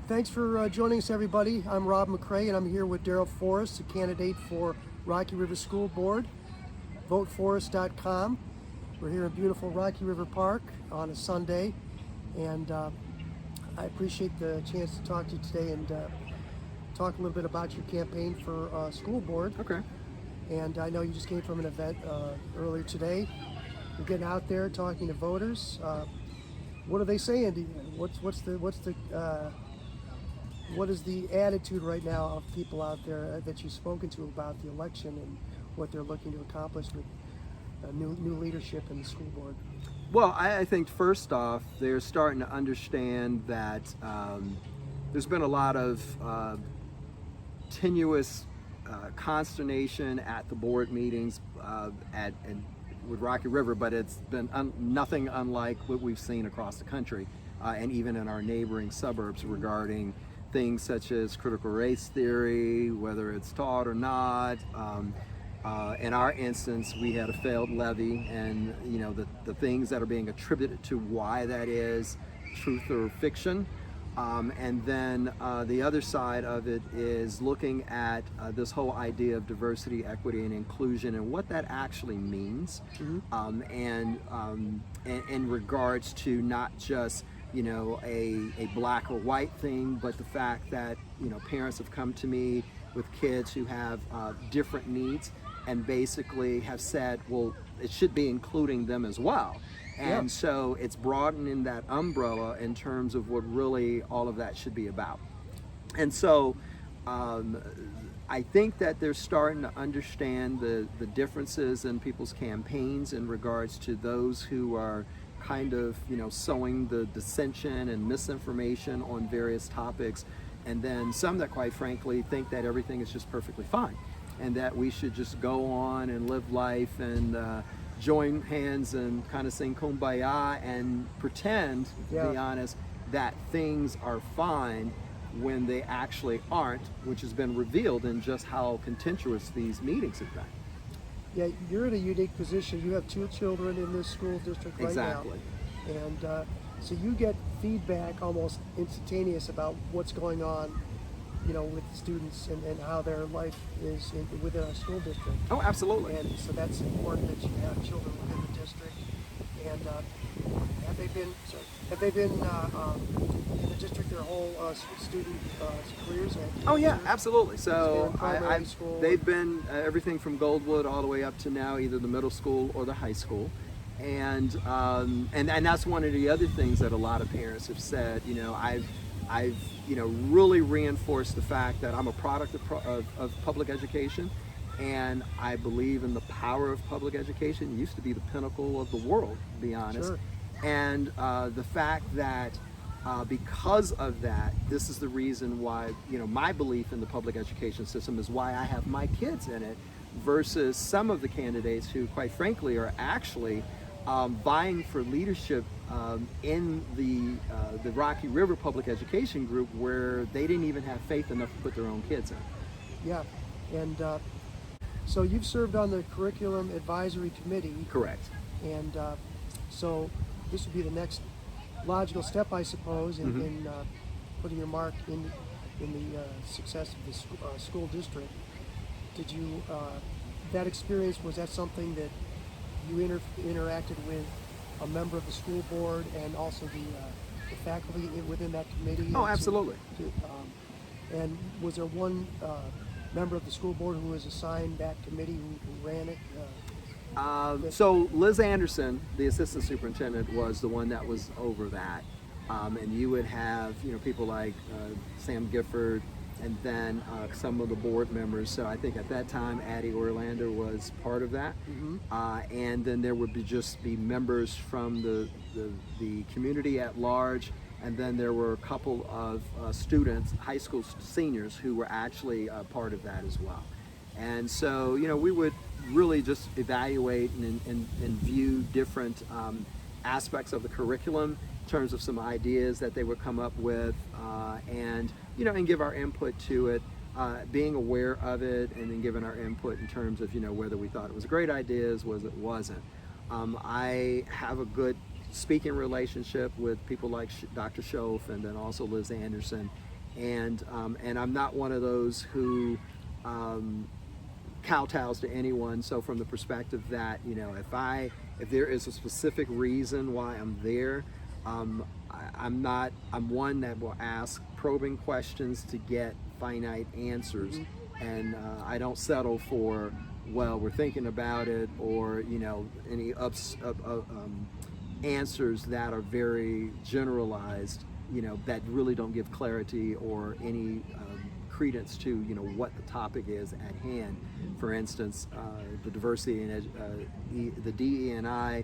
Thanks for joining us, everybody. I'm Rob McCrae, and I'm here with Darryl Forest, a candidate for Rocky River School Board. VoteForest.com. We're here in beautiful Rocky River Park on a Sunday, and I appreciate the chance to talk to you today and talk a little bit about your campaign for school board. Okay. And I know you just came from an event earlier today. You're getting out there talking to voters. What are they saying to you? What is the attitude right now of people out there that you've spoken to about the election and what they're looking to accomplish with new leadership in the school board? Well, I think first off, they're starting to understand that there's been a lot of tenuous consternation at the board meetings with Rocky River, but it's been nothing unlike what we've seen across the country and even in our neighboring suburbs regarding things such as critical race theory, whether it's taught or not. In our instance, we had a failed levy, and the things that are being attributed to why that is truth or fiction. And then the other side of it is looking at this whole idea of diversity, equity, and inclusion and what that actually means. And in regards to not just a black or white thing, but the fact that parents have come to me with kids who have different needs and basically have said, well, it should be including them as well. And so it's broadening that umbrella in terms of what really all of that should be about. And so I think that they're starting to understand the differences in people's campaigns in regards to those who are kind of sowing the dissension and misinformation on various topics, and then some that quite frankly think that everything is just perfectly fine and that we should just go on and live life and join hands and kind of sing kumbaya and pretend, to be honest, that things are fine when they actually aren't, which has been revealed in just how contentious these meetings have been. Yeah, you're in a unique position. You have 2 children in this school district right now. Exactly. And so you get feedback almost instantaneous about what's going on, with students and how their life is within our school district. Oh, absolutely. And so that's important that you have children within the district. And have they been in the district their whole student careers? Oh yeah, absolutely. So they've school. been everything from Goldwood all the way up to now either the middle school or the high school. And that's one of the other things that a lot of parents have said. I've really reinforced the fact that I'm a product of public education, and I believe in the power of public education. It used to be the pinnacle of the world, to be honest. Sure. And the fact that because of that, this is the reason why my belief in the public education system is why I have my kids in it, versus some of the candidates who, quite frankly, are actually vying for leadership in the Rocky River Public Education Group, where they didn't even have faith enough to put their own kids in. Yeah, and so you've served on the Curriculum Advisory Committee. Correct. And so this would be the next logical step, I suppose, in putting your mark in the success of the school district. Did you, that experience, was that something that you interacted with a member of the school board and also the faculty within that committee? Oh, absolutely. And was there one member of the school board who was assigned that committee who ran it? So Liz Anderson, the assistant superintendent, was the one that was over that. And you would have people like Sam Gifford, and then some of the board members. So I think at that time Addie Orlander was part of that. And then there would be members from the community at large, and then there were a couple of students, high school seniors, who were actually part of that as well. And so we would really just evaluate and view different aspects of the curriculum in terms of some ideas that they would come up with, and give our input to it, being aware of it, and then giving our input in terms of whether we thought it was a great idea, was it wasn't. I have a good speaking relationship with people like Dr. Schoaf and then also Liz Anderson, and I'm not one of those who kowtows to anyone. So from the perspective that, you know, if there is a specific reason why I'm there, I'm one that will ask probing questions to get finite answers, and I don't settle for, well, we're thinking about it, or, you know, any answers that are very generalized, you know, that really don't give clarity or any credence to, you know, what the topic is at hand. For instance, the diversity and the DE&I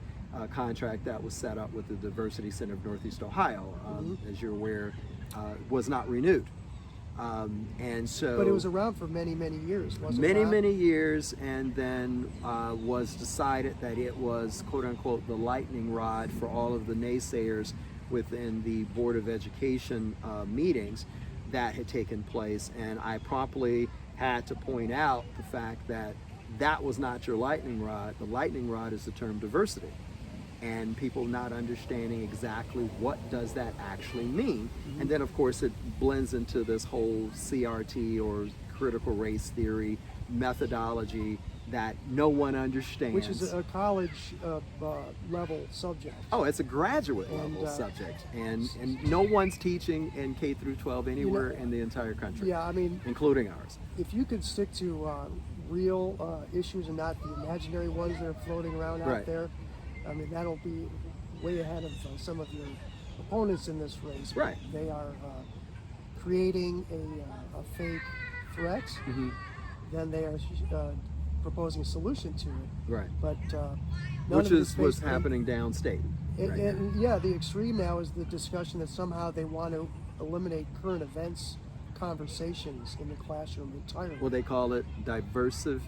contract that was set up with the Diversity Center of Northeast Ohio, as you're aware, was not renewed. And so, but it was around for many years, wasn't it? Many years, and then was decided that it was, quote unquote, the lightning rod for all of the naysayers within the Board of Education meetings that had taken place. And I promptly had to point out the fact that that was not your lightning rod. The lightning rod is the term diversity, and people not understanding exactly what does that actually mean. And then of course it blends into this whole CRT or critical race theory methodology that no one understands. Which is a college level subject. Oh, it's a graduate level subject, and no one's teaching in K through 12 anywhere in the entire country. Yeah, I mean, including ours. If you could stick to real issues and not the imaginary ones that are floating around out there, I mean, that'll be way ahead of some of your opponents in this race. Right. They are creating a fake threat, then they are proposing a solution to it. Right. But which is what's happening downstate. And yeah, the extreme now is the discussion that somehow they want to eliminate current events conversations in the classroom entirely. Well, they call it divisive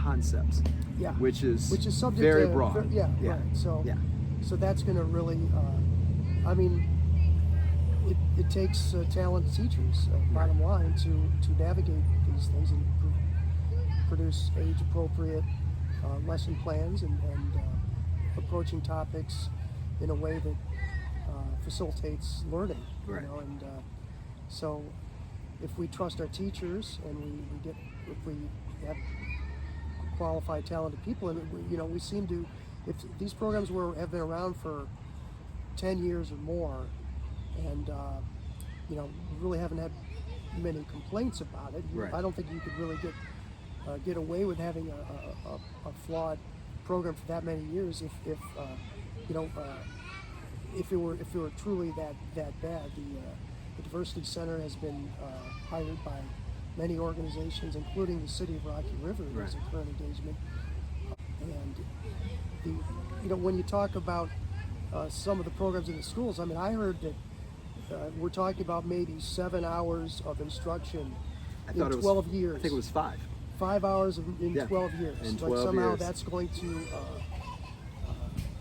concepts. Yeah. Which is subject very to, broad. Right. So that's going to really, I mean, it takes talented teachers, bottom line, to navigate these things and produce age-appropriate lesson plans and approaching topics in a way that facilitates learning. Right. You know, and so if we trust our teachers and if we have qualified, talented people, and we seem to, if these programs have been around for 10 years or more, and we really haven't had many complaints about it. Right. I don't think you could really get away with having a flawed program for that many years if it were truly that bad. The Diversity Center has been hired by many organizations, including the City of Rocky River, as a current engagement. And when you talk about some of the programs in the schools, I mean, I heard that we're talking about maybe 7 hours of instruction in 12 years. I think it was 5. 5 hours in 12 years. In 12 somehow years. that's going to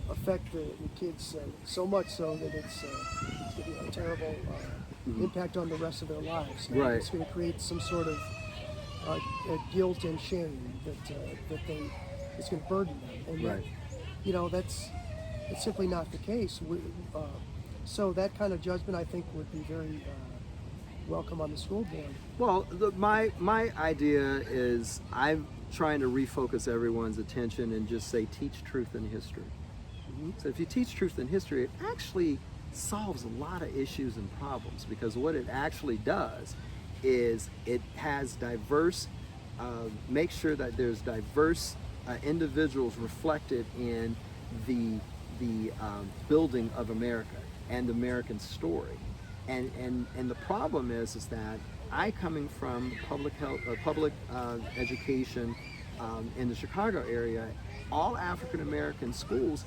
affect the kids so much so that it's going to be a terrible impact on the rest of their lives. And it's going to create some sort of guilt and shame that it's going to burden them. And it's simply not the case. So that kind of judgment, I think, would be very welcome on the school board. Well, my idea is I'm trying to refocus everyone's attention and just say teach truth in history. So if you teach truth in history, it actually solves a lot of issues and problems, because what it actually does is it has diverse, make sure that there's diverse individuals reflected in the building of America and the American story. And the problem is that I, coming from public education in the Chicago area, all African American schools,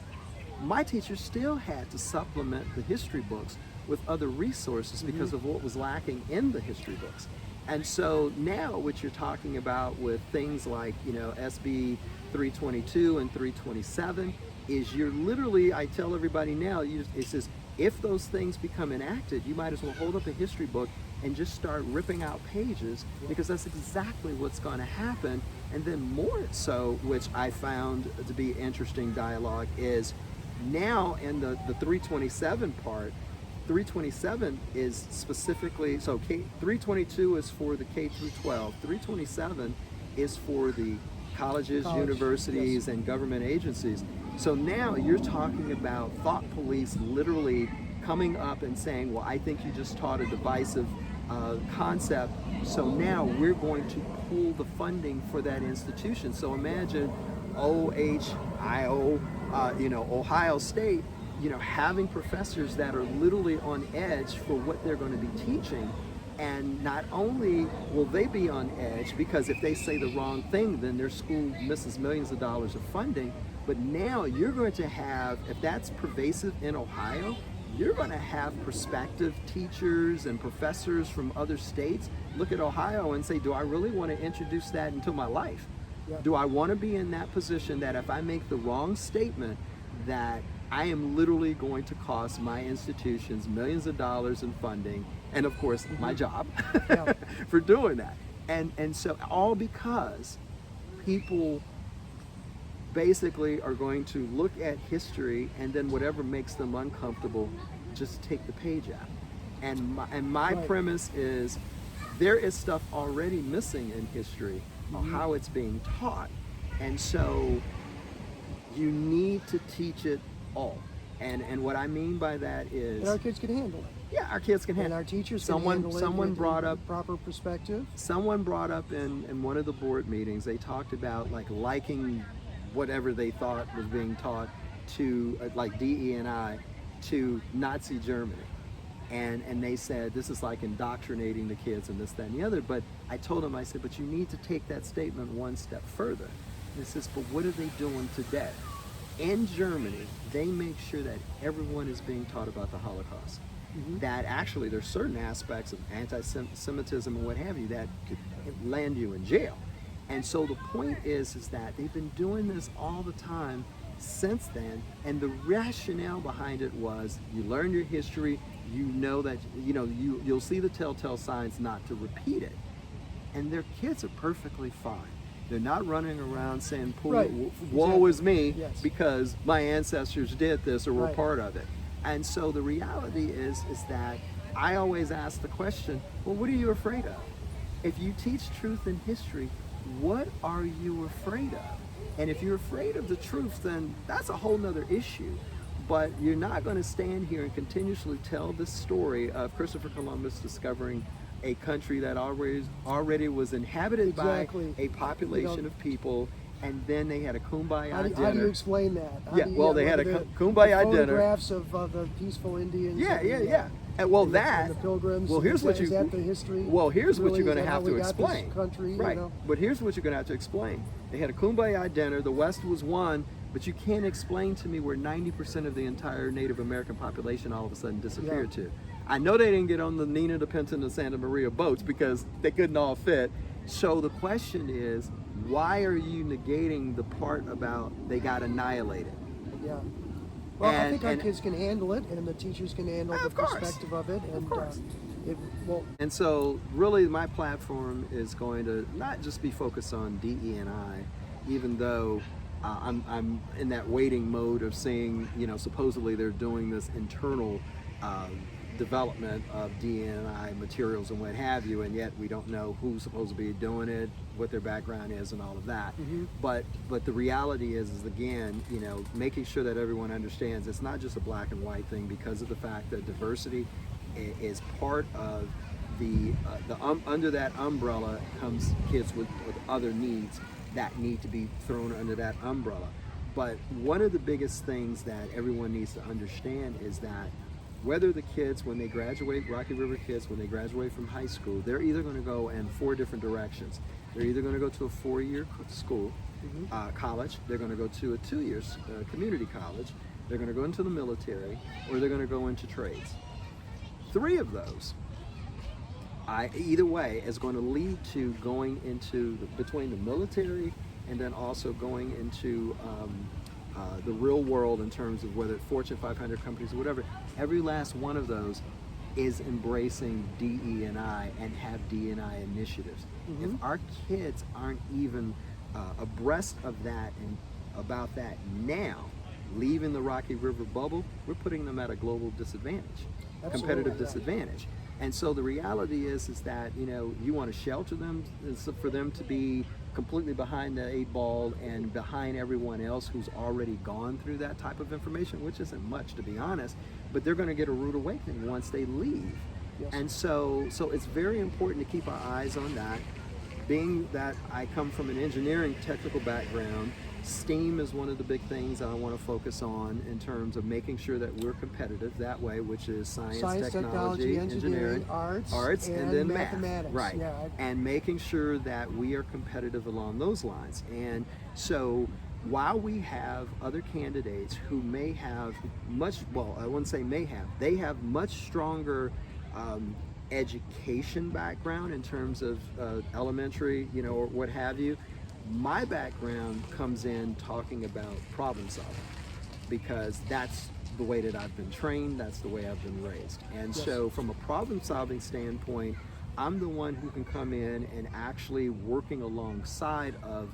my teachers still had to supplement the history books with other resources because of what was lacking in the history books. And so now what you're talking about with things like, SB 322 and 327 is you're literally, I tell everybody now, it says, if those things become enacted, you might as well hold up a history book and just start ripping out pages, because that's exactly what's going to happen. And then more so, which I found to be interesting dialogue, is Now in the 327 part, 327 is specifically, so 322 is for the K through 12. 327 is for the colleges, College, universities, yes. and government agencies. So now you're talking about thought police literally coming up and saying, well, I think you just taught a divisive concept, so now we're going to pull the funding for that institution. So imagine OHIO, Ohio State, having professors that are literally on edge for what they're going to be teaching. And not only will they be on edge because if they say the wrong thing, then their school misses millions of dollars of funding. But now you're going to have, if that's pervasive in Ohio, you're going to have prospective teachers and professors from other states look at Ohio and say, do I really want to introduce that into my life? Yeah. Do I want to be in that position that if I make the wrong statement, that I am literally going to cost my institutions millions of dollars in funding, and of course my job Yeah. for doing that. And so all because people basically are going to look at history and then whatever makes them uncomfortable, just take the page out. And my Right. premise is there is stuff already missing in history of how it's being taught. And so you need to teach it all. And what I mean by that is, And our kids can handle it. yeah, our kids can And handle our teachers someone can handle someone it with brought a up proper perspective. Someone brought up in one of the board meetings, they talked about like liking whatever they thought was being taught to like DE&I to Nazi Germany. And they said this is like indoctrinating the kids and this, that, and the other. But I told them, I said, but you need to take that statement one step further. And it says, but what are they doing today? In Germany, they make sure that everyone is being taught about the Holocaust. That actually there's certain aspects of anti-Semitism and what have you that could land you in jail. And so the point is that they've been doing this all the time since then, and the rationale behind it was you learn your history, you know that you'll see the telltale signs not to repeat it. And their kids are perfectly fine. They're not running around saying, Right. woe Exactly. is me, Yes. because my ancestors did this or were Right. part of it. And so the reality is that I always ask the question, well, what are you afraid of? If you teach truth in history, what are you afraid of? And if you're afraid of the truth, then that's a whole nother issue. But you're not going to stand here and continuously tell this story of Christopher Columbus discovering a country that already was inhabited Exactly. by a population of people, and then they had a kumbaya How do dinner. you explain that? How Yeah, do you- well, they had a kumbaya the dinner. photographs of the peaceful Indians. Yeah, and yeah, the, yeah. And well, and that. the Pilgrims. Well, here's is what that, you. is that the history? Well, here's what Really, you're going is to that have how to we got explain. this country, Right. You know? But here's what you're going to have to explain. They had a kumbaya dinner. The West was one, but you can't explain to me where 90% of the entire Native American population all of a sudden disappeared to. I know they didn't get on the Nina, the Pinta, and the Santa Maria boats because they couldn't all fit. So the question is, why are you negating the part about they got annihilated? Yeah. Well, I And- think our and- kids can handle it, and the teachers can handle the Of course. perspective of it, and Of course. Well, And so really my platform is going to not just be focused on DE&I, even though I'm in that waiting mode of seeing, supposedly they're doing this internal development of DE&I materials and what have you, and yet we don't know who's supposed to be doing it, what their background is, and all of that. But the reality is again, making sure that everyone understands it's not just a black and white thing, because of the fact that diversity is part of under that umbrella comes kids with other needs that need to be thrown under that umbrella. But one of the biggest things that everyone needs to understand is that whether the kids, when they graduate, Rocky River kids, when they graduate from high school, they're either going to go in 4 different directions. They're either going to go to a 4-year school, college, they're going to go to a 2-year community college, they're going to go into the military, or they're going to go into trades. 3 of those, either way, is going to lead to going into between the military and then also going into the real world in terms of whether Fortune 500 companies or whatever. Every last one of those is embracing DE&I and have DE&I initiatives. If our kids aren't even abreast of that and about that now, leaving the Rocky River bubble, we're putting them at a global disadvantage, competitive Absolutely, yeah. disadvantage. And so the reality is that, you know, you want to shelter them for them to be completely behind the 8 ball and behind everyone else who's already gone through that type of information, which isn't much, to be honest, but they're going to get a rude awakening once they leave. Yes. And so it's very important to keep our eyes on that. Being that I come from an engineering technical background, STEAM is one of the big things I want to focus on in terms of making sure that we're competitive that way, which is science, technology, engineering, arts, and then mathematics. math. Right. Yeah, and making sure that we are competitive along those lines. And so while we have other candidates who may have I wouldn't say may have, they have much stronger education background in terms of elementary, you know, or what have you. My background comes in talking about problem solving, because that's the way that I've been trained, that's the way I've been raised. And Yes. so from a problem solving standpoint, I'm the one who can come in and actually working alongside of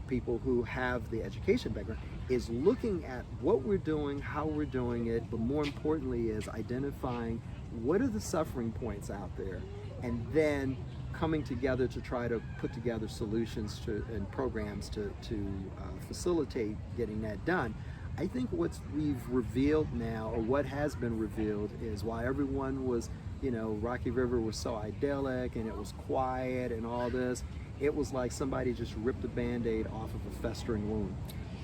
people who have the education background, is looking at what we're doing, how we're doing it, but more importantly is identifying what are the suffering points out there, and then coming together to try to put together solutions and programs to facilitate getting that done. I think what we've revealed now, or what has been revealed, is why everyone was, you know, Rocky River was so idyllic and it was quiet and all this. It was like somebody just ripped a Band-Aid off of a festering wound,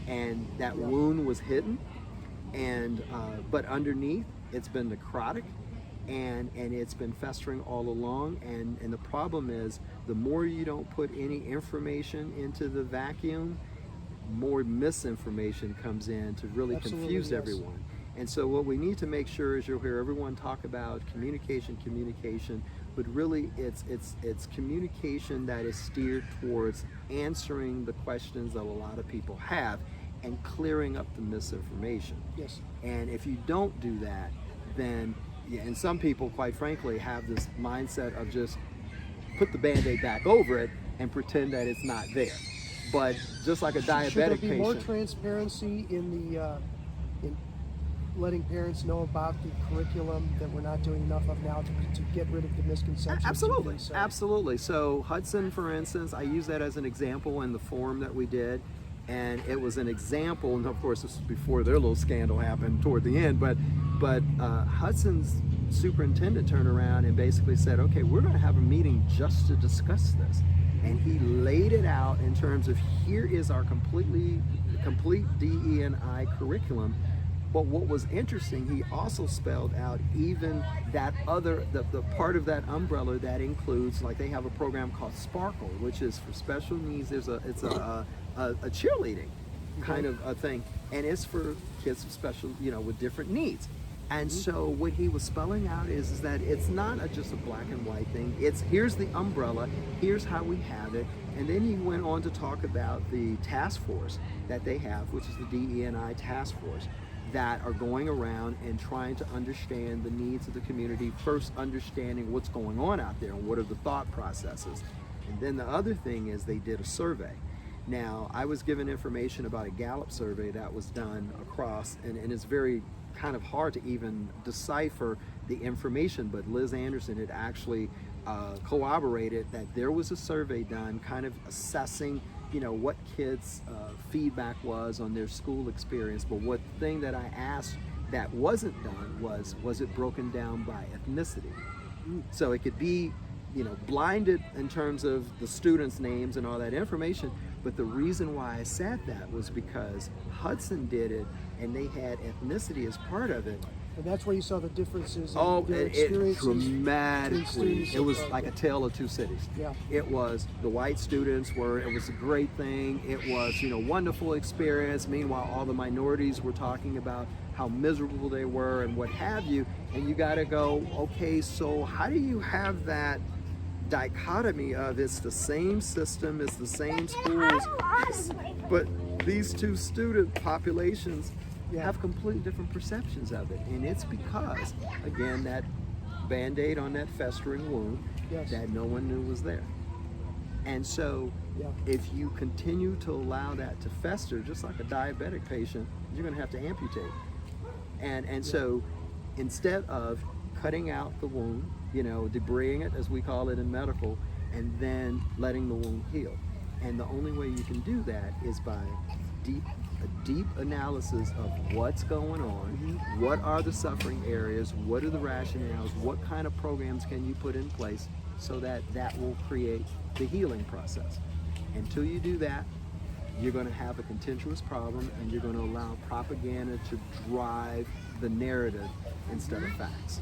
and that wound was hidden, and but underneath it's been necrotic, and it's been festering all along. And the problem is, the more you don't put any information into the vacuum, more misinformation comes in to really Absolutely, confuse yes. everyone. And so what we need to make sure is, you'll hear everyone talk about communication, but really it's communication that is steered towards answering the questions that a lot of people have and clearing up the misinformation. Yes. And if you don't do that, then, yeah, and some people, quite frankly, have this mindset of just put the Band-Aid back over it and pretend that it's not there. But just like a diabetic Should there be more patient, transparency in the in letting parents know about the curriculum that we're not doing enough of now to get rid of the misconceptions? absolutely, So, absolutely. So Hudson, for instance, I use that as an example in the forum that we did, and it was an example. And of course, this was before their little scandal happened toward the end. But Hudson's superintendent turned around and basically said, "Okay, we're going to have a meeting just to discuss this." And he laid it out in terms of, here is our complete DE&I curriculum. But what was interesting, he also spelled out even that other, the part of that umbrella that includes, like, they have a program called Sparkle, which is for special needs. It's a cheerleading kind of a thing, and it's for kids with special, you know, with different needs. And so what he was spelling out is that it's not just a black and white thing. It's, here's the umbrella, here's how we have it. And then he went on to talk about the task force that they have, which is the DE&I task force, that are going around and trying to understand the needs of the community, first understanding what's going on out there and what are the thought processes. And then the other thing is, they did a survey. Now, I was given information about a Gallup survey that was done across, and it's very kind of hard to even decipher the information, but Liz Anderson had actually corroborated that there was a survey done kind of assessing, you know, what kids' feedback was on their school experience. But what thing that I asked that wasn't done was it broken down by ethnicity? So it could be, you know, blinded in terms of the students' names and all that information. But the reason why I said that was because Hudson did it, and they had ethnicity as part of it. and that's where you saw the differences in Oh, their it experiences. dramatically. students It was of, like a tale of two cities. Yeah. It was, the white students were, it was a great thing. It was, you know, wonderful experience. Meanwhile, all the minorities were talking about how miserable they were and what have you. And you got to go, okay, so how do you have that dichotomy of, it's the same system, it's the same schools, but these two student populations have completely different perceptions of it? And it's because, again, that Band-Aid on that festering wound Yes. that no one knew was there. And so Yeah. if you continue to allow that to fester, just like a diabetic patient, you're going to have to amputate. And so instead of cutting out the wound, debriding it as we call it in medical, and then letting the wound heal. And the only way you can do that is by a deep analysis of what's going on, what are the suffering areas, what are the rationales, what kind of programs can you put in place so that will create the healing process. Until you do that, you're going to have a contentious problem, and you're going to allow propaganda to drive the narrative instead of facts.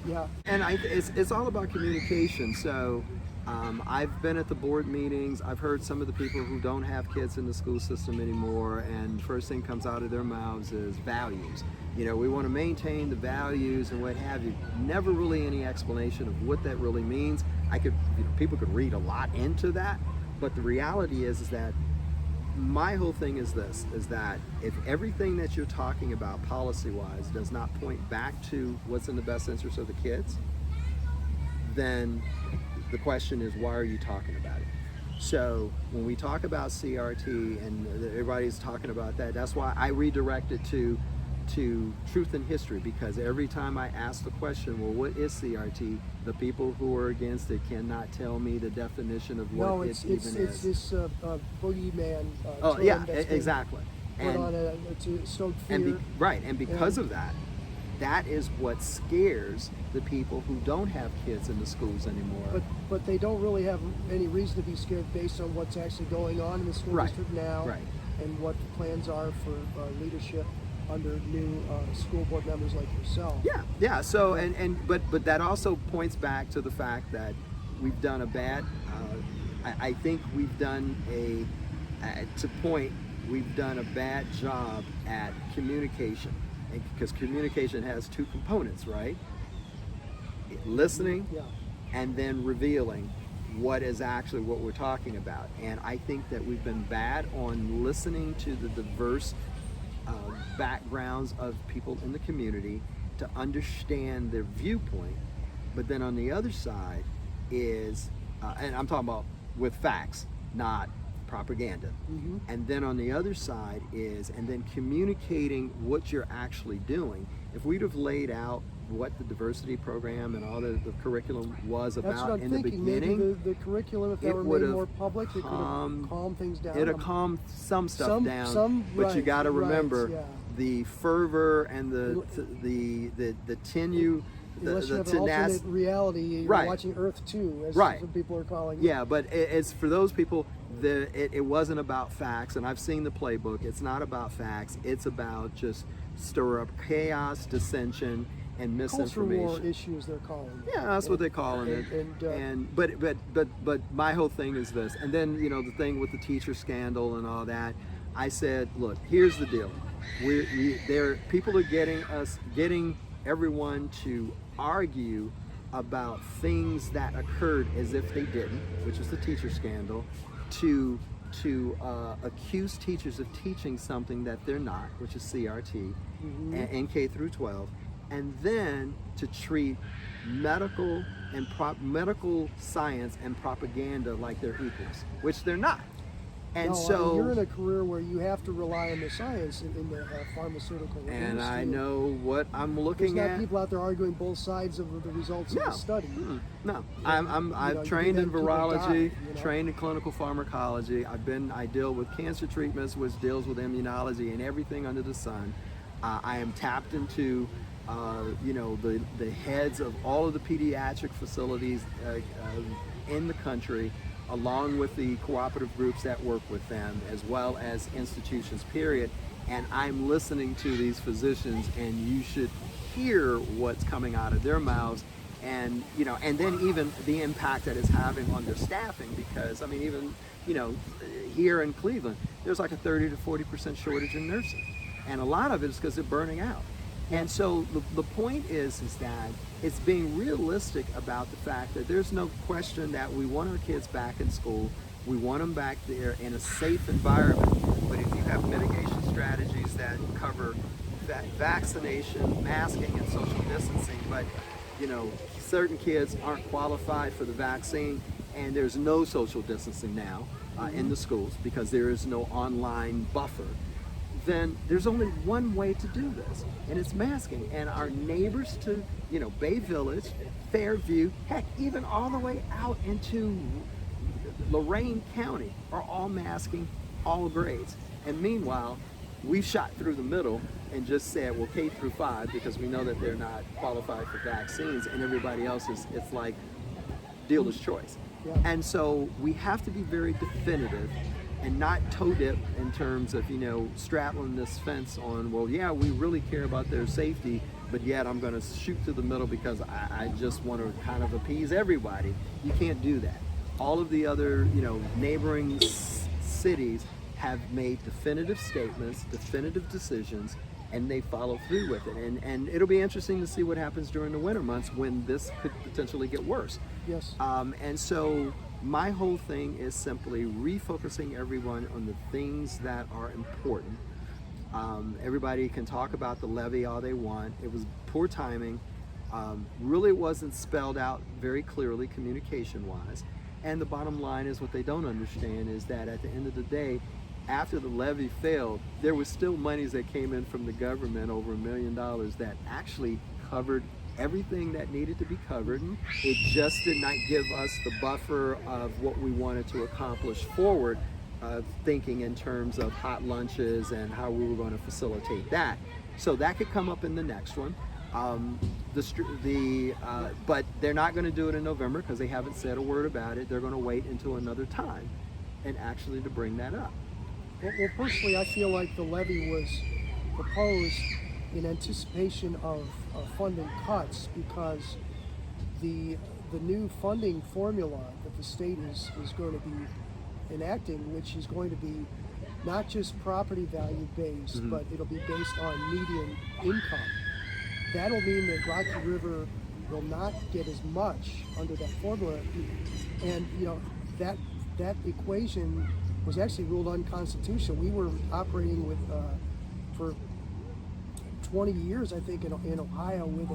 Yeah. And it's all about communication. So I've been at the board meetings. I've heard some of the people who don't have kids in the school system anymore, and first thing comes out of their mouths is values. We want to maintain the values and what have you. Never really any explanation of what that really means. People could read a lot into that, but the reality is that my whole thing is this, is that if everything that you're talking about policy-wise does not point back to what's in the best interest of the kids, then the question is, why are you talking about it? So when we talk about CRT and everybody's talking about that, that's why I redirect it to truth and history, because every time I ask the question, well, what is CRT? The people who are against it cannot tell me the definition of what it even is. It's this boogeyman Oh, yeah, exactly. Put on to stoke fear. And because of that, that is what scares the people who don't have kids in the schools anymore. But they don't really have any reason to be scared based on what's actually going on in the school district now, and what the plans are for leadership under new school board members like yourself. Yeah. So but that also points back to the fact that we've done a bad. I think we've done we've done a bad job at communication, because communication has two components, right? Listening, and then revealing what is actually what we're talking about. And I think that we've been bad on listening to the diverse backgrounds of people in the community to understand their viewpoint. But then on the other side is, and I'm talking about with facts, not propaganda. And then on the other side is, and then communicating what you're actually doing. If we'd have laid out what the diversity program and all the curriculum was about in the beginning, maybe the curriculum, if that were made more public, it could have calmed things down. It'd have calmed some stuff down. But you got to remember the fervor and the Unless you have an alternate reality, you're watching Earth 2, as some people are calling it. Yeah, but it's for those people, it wasn't about facts, and I've seen the playbook. It's not about facts. It's about just stir up chaos, dissension, and misinformation. Culture war issues, they're calling it. Yeah, that's what they're calling it. But my whole thing is this, and then the thing with the teacher scandal and all that. I said, look, here's the deal. People are getting everyone to argue about things that occurred as if they didn't, which is the teacher scandal, to accuse teachers of teaching something that they're not, which is CRT, and K through 12, and then to treat medical science and propaganda like they're equals, which they're not. And so you're in a career where you have to rely on the science in the pharmaceutical industry. And I know what I'm looking at. There's not people out there arguing both sides of the results of the study. No, I've trained in virology, trained in clinical pharmacology. I deal with cancer treatments, which deals with immunology and everything under the sun. I am tapped into the heads of all of the pediatric facilities in the country, along with the cooperative groups that work with them, as well as institutions, period. And I'm listening to these physicians, and you should hear what's coming out of their mouths, and and then even the impact that it's having on their staffing, because even here in Cleveland, there's like a 30 to 40% shortage in nursing, and a lot of it is because they're burning out. And so the point is that it's being realistic about the fact that there's no question that we want our kids back in school. We want them back there in a safe environment. But if you have mitigation strategies that cover vaccination, masking, and social distancing, but certain kids aren't qualified for the vaccine, and there's no social distancing now in the schools because there is no online buffer, then there's only one way to do this, and it's masking. And our neighbors to, Bay Village, Fairview, heck, even all the way out into Lorain County are all masking all grades. And meanwhile, we've shot through the middle and just said, well, K through 5, because we know that they're not qualified for vaccines, and everybody else it's like dealer's choice. Yeah. And so we have to be very definitive and not toe dip in terms of, straddling this fence on, well, yeah, we really care about their safety, but yet I'm going to shoot through the middle because I just want to kind of appease everybody. You can't do that. All of the other, neighboring cities have made definitive statements, definitive decisions, and they follow through with it. And it'll be interesting to see what happens during the winter months when this could potentially get worse. Yes. And so my whole thing is simply refocusing everyone on the things that are important. Everybody can talk about the levy all they want. It was poor timing. Really wasn't spelled out very clearly communication-wise. And the bottom line is, what they don't understand is that at the end of the day, after the levy failed, there was still monies that came in from the government, over $1 million, that actually covered everything that needed to be covered. It just did not give us the buffer of what we wanted to accomplish forward, thinking in terms of hot lunches and how we were going to facilitate that. So that could come up in the next one. But they're not going to do it in November because they haven't said a word about it. They're going to wait until another time and actually to bring that up. Well, personally, I feel like the levy was proposed in anticipation of funding cuts, because the new funding formula that the state is going to be enacting, which is going to be not just property value based, but it'll be based on median income. That'll mean that Rocky River will not get as much under that formula, and that equation was actually ruled unconstitutional. We were operating with for 20 years, I think, in Ohio with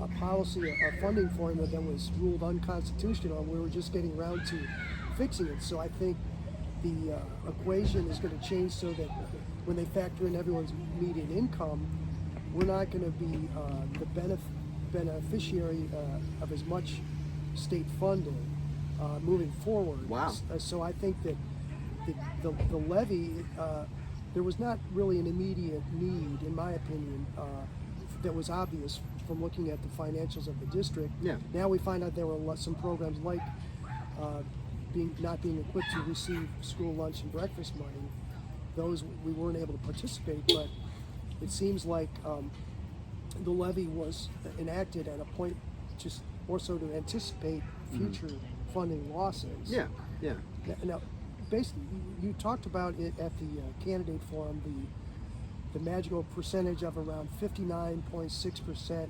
a policy, a funding formula that was ruled unconstitutional, and we were just getting around to fixing it. So I think the equation is going to change so that when they factor in everyone's median income, we're not going to be the beneficiary of as much state funding moving forward. Wow. So I think that the levy, there was not really an immediate need, in my opinion, that was obvious from looking at the financials of the district. Yeah. Now we find out there were some programs like not being equipped to receive school lunch and breakfast money. Those we weren't able to participate, but it seems like the levy was enacted at a point just more so to anticipate future funding losses. Yeah, yeah. Now, basically, you talked about it at the candidate forum, the magical percentage of around 59.6%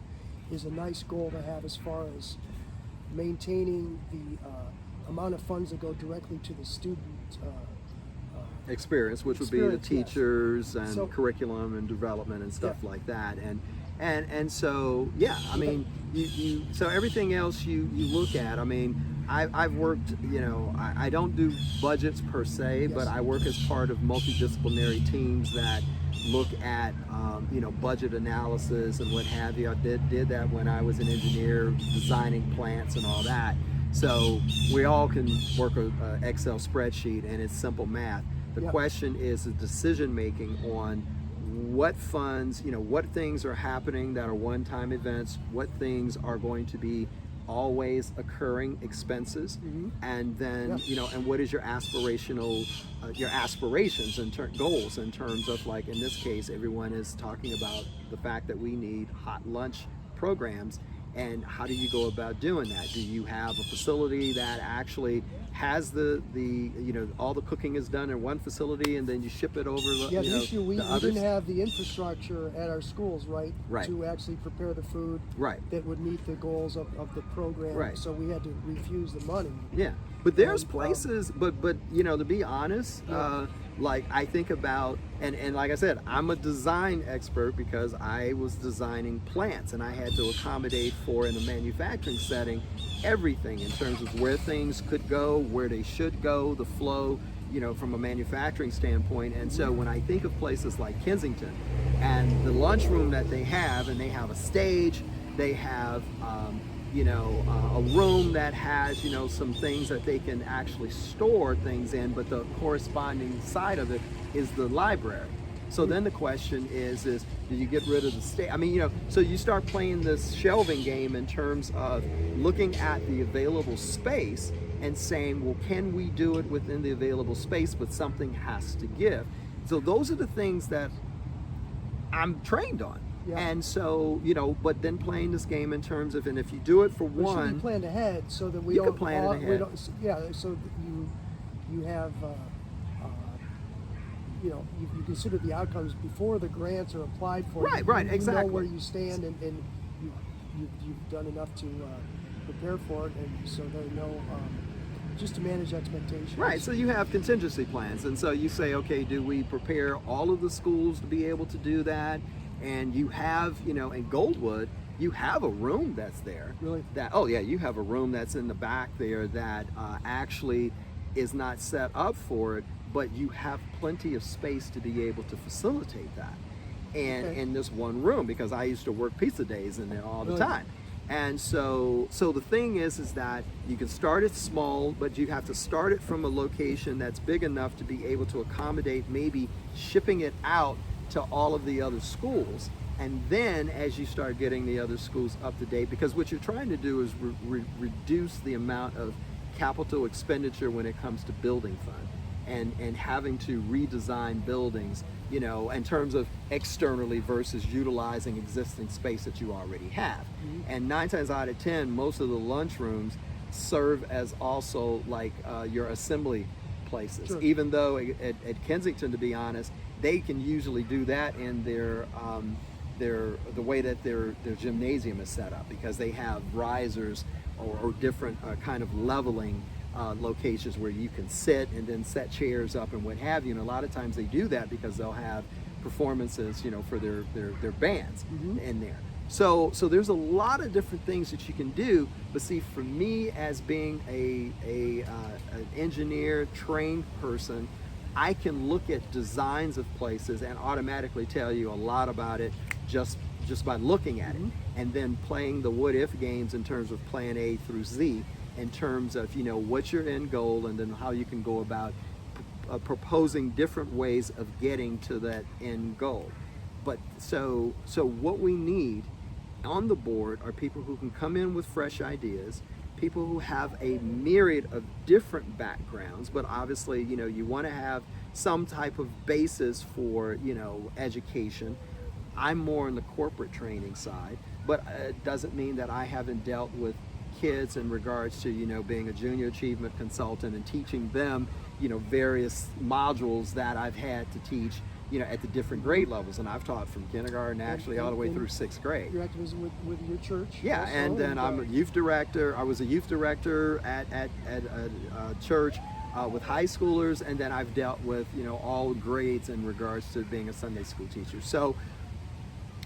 is a nice goal to have as far as maintaining the amount of funds that go directly to the student experience, which would be the teachers and so, curriculum and development and stuff like that. And so, yeah, I mean, you so everything else you look at, I mean, I've worked, I don't do budgets per se, but I work as part of multidisciplinary teams that look at, budget analysis and what have you. I did that when I was an engineer designing plants and all that. So we all can work an Excel spreadsheet, and it's simple math. The question is the decision making on what funds, what things are happening that are one-time events, what things are going to be always occurring expenses, and then and what is your aspirations and goals in terms of, like in this case, everyone is talking about the fact that we need hot lunch programs. And how do you go about doing that? Do you have a facility that actually has the all the cooking is done in one facility and then you ship it over? Yeah, the issue we didn't have the infrastructure at our schools, right? Right. To actually prepare the food that would meet the goals of the program. Right. So we had to refuse the money. Yeah, but there's places, but to be honest, like I think about, and like I said, I'm a design expert because I was designing plants and I had to accommodate for, in a manufacturing setting, everything in terms of where things could go, where they should go, the flow, from a manufacturing standpoint. And so when I think of places like Kensington and the lunchroom that they have, and they have a stage, they have a room that has some things that they can actually store things in, but the corresponding side of it is the library. So then the question is do you get rid of the stage? I mean, so you start playing this shelving game in terms of looking at the available space and saying, well, can we do it within the available space, but something has to give. So those are the things that I'm trained on. Yeah. And so, but then playing this game in terms of, and if you do it for We should one, be planned ahead so that we you don't. can plan it ahead. We don't, yeah, so that you have, you consider the outcomes before the grants are applied for. Right, You exactly. know where you stand, and you've done enough to prepare for it, and so they know. Just to manage expectations. Right, so you have contingency plans, and so you say, okay, do we prepare all of the schools to be able to do that? And you have, in Goldwood, you have a room that's there. Really? You have a room that's in the back there that actually is not set up for it, but you have plenty of space to be able to facilitate that. And in this one room, because I used to work pizza days in there all the time. And so the thing is that you can start it small, but you have to start it from a location that's big enough to be able to accommodate maybe shipping it out to all of the other schools. And then as you start getting the other schools up to date, because what you're trying to do is reduce the amount of capital expenditure when it comes to building fund and having to redesign buildings, in terms of externally versus utilizing existing space that you already have. And 9 times out of 10, most of the lunchrooms serve as also like your assembly places. Sure. Even though at Kensington, to be honest, they can usually do that in their the way that their gymnasium is set up, because they have risers or different kind of leveling locations where you can sit and then set chairs up and what have you. And a lot of times they do that because they'll have performances, for their bands in there. So there's a lot of different things that you can do. But see, for me, as being an engineer trained person, I can look at designs of places and automatically tell you a lot about it just by looking at it, and then playing the what if games in terms of plan A through Z, in terms of what's your end goal, and then how you can go about proposing different ways of getting to that end goal. But so what we need on the board are people who can come in with fresh ideas, people who have a myriad of different backgrounds, but obviously you want to have some type of basis for education. I'm more on the corporate training side, but it doesn't mean that I haven't dealt with kids in regards to being a junior achievement consultant and teaching them various modules that I've had to teach at the different grade levels. And I've taught from kindergarten actually all the way through 6th grade. Your activism with your church. Yeah, also, and then I'm a youth director. I was a youth director at a church with high schoolers, and then I've dealt with all grades in regards to being a Sunday school teacher. So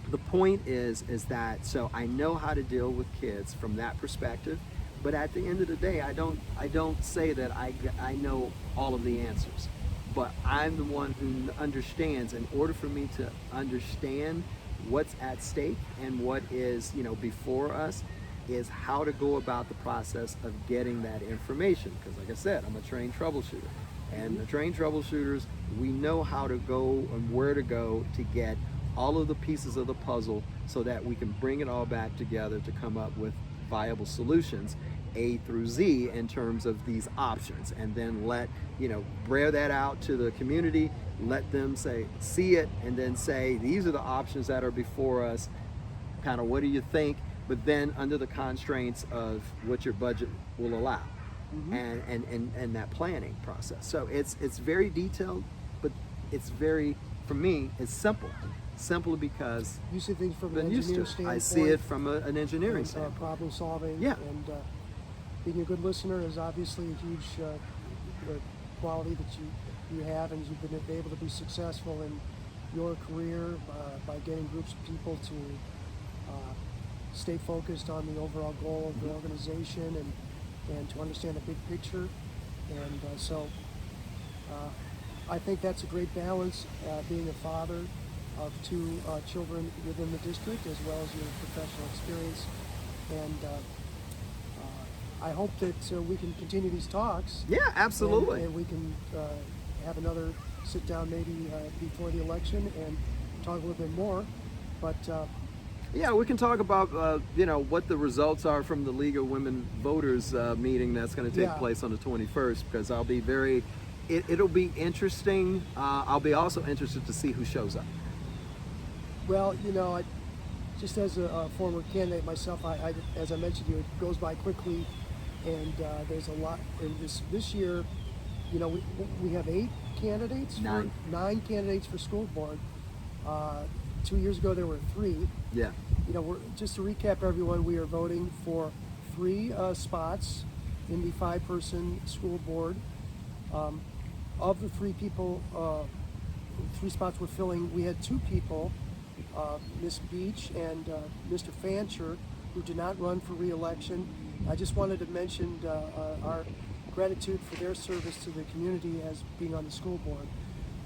the point is that so I know how to deal with kids from that perspective, but at the end of the day, I don't say that I know all of the answers, but I'm the one who understands. In order for me to understand what's at stake and what is before us, is how to go about the process of getting that information. Because like I said, I'm a trained troubleshooter, and the trained troubleshooters, we know how to go and where to go to get all of the pieces of the puzzle so that we can bring it all back together to come up with viable solutions A through Z in terms of these options, and then let bear that out to the community, let them see it, and then say these are the options that are before us, kind of what do you think, but then under the constraints of what your budget will allow, and that planning process. So it's very detailed, but it's very, for me, it's simple because you see things from been an used to engineer it. standpoint. I see it from an engineering standpoint. Problem solving. Yeah. And being a good listener is obviously a huge quality that you have, and you've been able to be successful in your career by getting groups of people to stay focused on the overall goal of the organization and to understand the big picture. And so I think that's a great balance, being a father of two children within the district, as well as your professional experience. And I hope that we can continue these talks. Yeah, absolutely. And we can have another sit down maybe before the election and talk a little bit more. But yeah, we can talk about you know, what the results are from the League of Women Voters meeting that's going to take place on the 21st, because I'll be very, it'll be interesting. I'll be also interested to see who shows up. well, you know, just as a former candidate myself, as I mentioned to you, it goes by quickly, and there's a lot. And this year, you know, we have 8 candidates, nine candidates for school board. 2 years ago there were 3. Yeah. You know, just to recap, everyone, we are voting for 3 spots in the 5-person school board. Of the 3 people, 3 spots we're filling, we had 2 people, Miss Beach and Mr. Fancher, who did not run for re-election. I just wanted to mention our gratitude for their service to the community as being on the school board.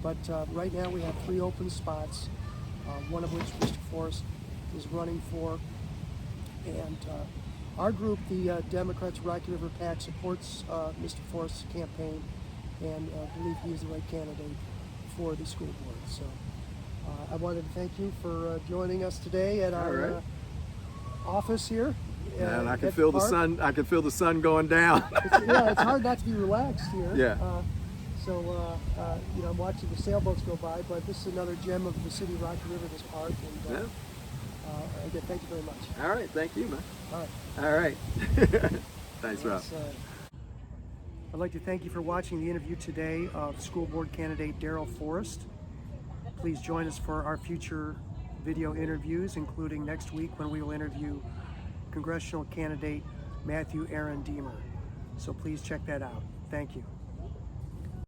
But right now we have 3 open spots, one of which Mr. Forest is running for. And our group, the Democrats Rocky River PAC, supports Mr. Forest's campaign and believe he is the right candidate for the school board. So I wanted to thank you for joining us today at our office here. And I can feel the sun. I can feel the sun going down. Yeah, it's hard not to be relaxed here. Yeah. So you know, I'm watching the sailboats go by, but this is another gem of the city of Rocky River, this park. And again, thank you very much. All right, thank you, man. All right. All right. Thanks, Rob. I'd like to thank you for watching the interview today of school board candidate Darryl Forest. Please join us for our future video interviews, including next week when we will interview congressional candidate Matthew Aaron Deemer. So please check that out. Thank you.